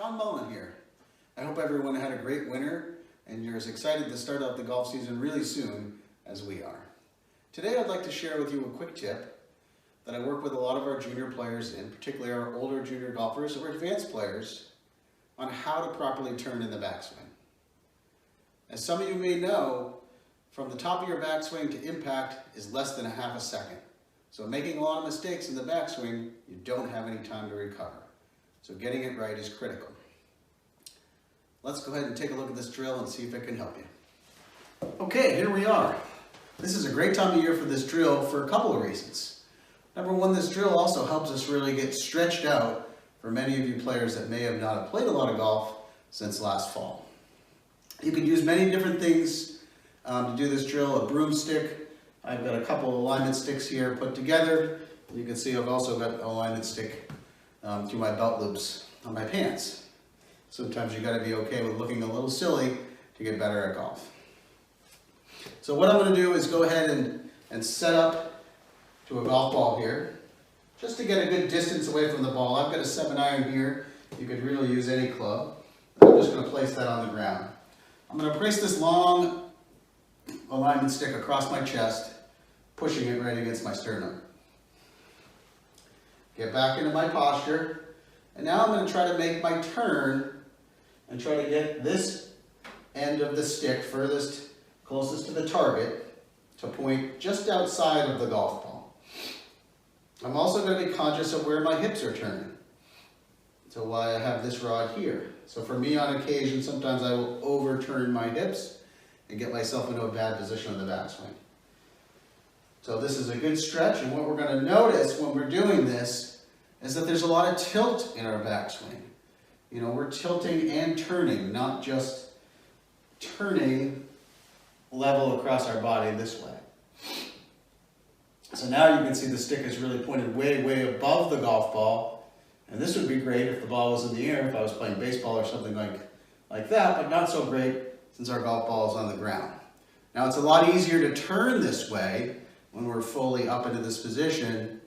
John Mullen here. I hope everyone had a great winter and you're as excited to start out the golf season really soon as we are. Today I'd like to share with you a quick tip that I work with a lot of our junior players in, particularly our older junior golfers or advanced players, on how to properly turn in the backswing. As some of you may know, from the top of your backswing to impact is less than a half a second. So making a lot of mistakes in the backswing, you don't have any time to recover. So getting it right is critical. Let's go ahead and take a look at this drill and see if it can help you. Okay, here we are. This is a great time of year for this drill for a couple of reasons. Number one, this drill also helps us really get stretched out for many of you players that may have not played a lot of golf since last fall. You can use many different things to do this drill. A broomstick. I've got a couple of alignment sticks here put together. You can see I've also got an alignment stick through my belt loops on my pants. Sometimes you got to be okay with looking a little silly to get better at golf. So what I'm going to do is go ahead and set up to a golf ball here, just to get a good distance away from the ball. I've got a 7-iron here. You could really use any club. I'm just going to place that on the ground. I'm going to place this long alignment stick across my chest, pushing it right against my sternum. Get back into my posture, and now I'm going to try to make my turn and try to get this end of the stick closest to the target to point just outside of the golf ball. I'm also going to be conscious of where my hips are turning. So why I have this rod here. So for me on occasion, sometimes I will overturn my hips and get myself into a bad position on the backswing. So this is a good stretch, and what we're going to notice when we're doing this is that there's a lot of tilt in our backswing. You know, we're tilting and turning, not just turning level across our body this way. So now you can see the stick is really pointed way, way above the golf ball, and this would be great if the ball was in the air, if I was playing baseball or something like that, but not so great since our golf ball is on the ground. Now it's a lot easier to turn this way when we're fully up into this position,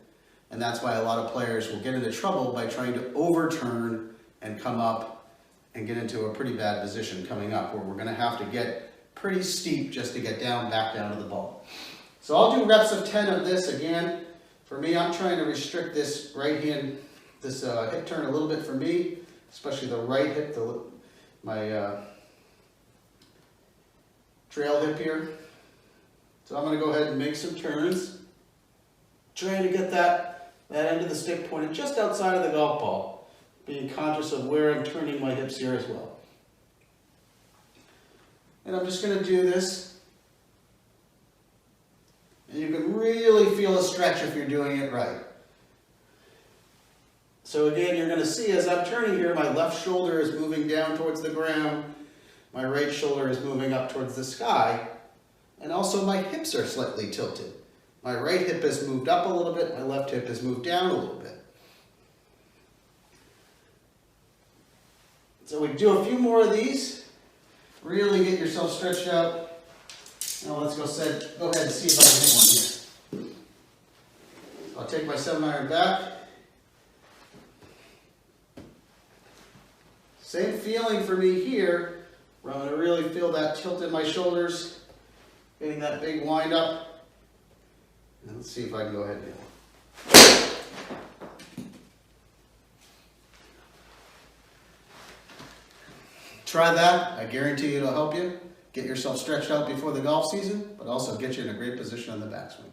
and that's why a lot of players will get into trouble by trying to overturn and come up and get into a pretty bad position coming up, where we're going to have to get pretty steep just to get back down to the ball. So I'll do reps of 10 of this again. For me, I'm trying to restrict this right hand, this hip turn a little bit for me, especially the right hip, my trail hip here. So I'm going to go ahead and make some turns, trying to get that end of the stick pointed just outside of the golf ball, being conscious of where I'm turning my hips here as well. And I'm just going to do this, and you can really feel a stretch if you're doing it right. So again, you're going to see as I'm turning here, my left shoulder is moving down towards the ground, my right shoulder is moving up towards the sky, and also my hips are slightly tilted. My right hip has moved up a little bit, my left hip has moved down a little bit. So we do a few more of these. Really get yourself stretched out. Now let's go ahead and see if I can hit one here. I'll take my 7-iron back. Same feeling for me here, where I'm going to really feel that tilt in my shoulders, getting that big wind up. And let's see if I can go ahead and hit one. Try that. I guarantee it'll help you get yourself stretched out before the golf season, but also get you in a great position on the backswing.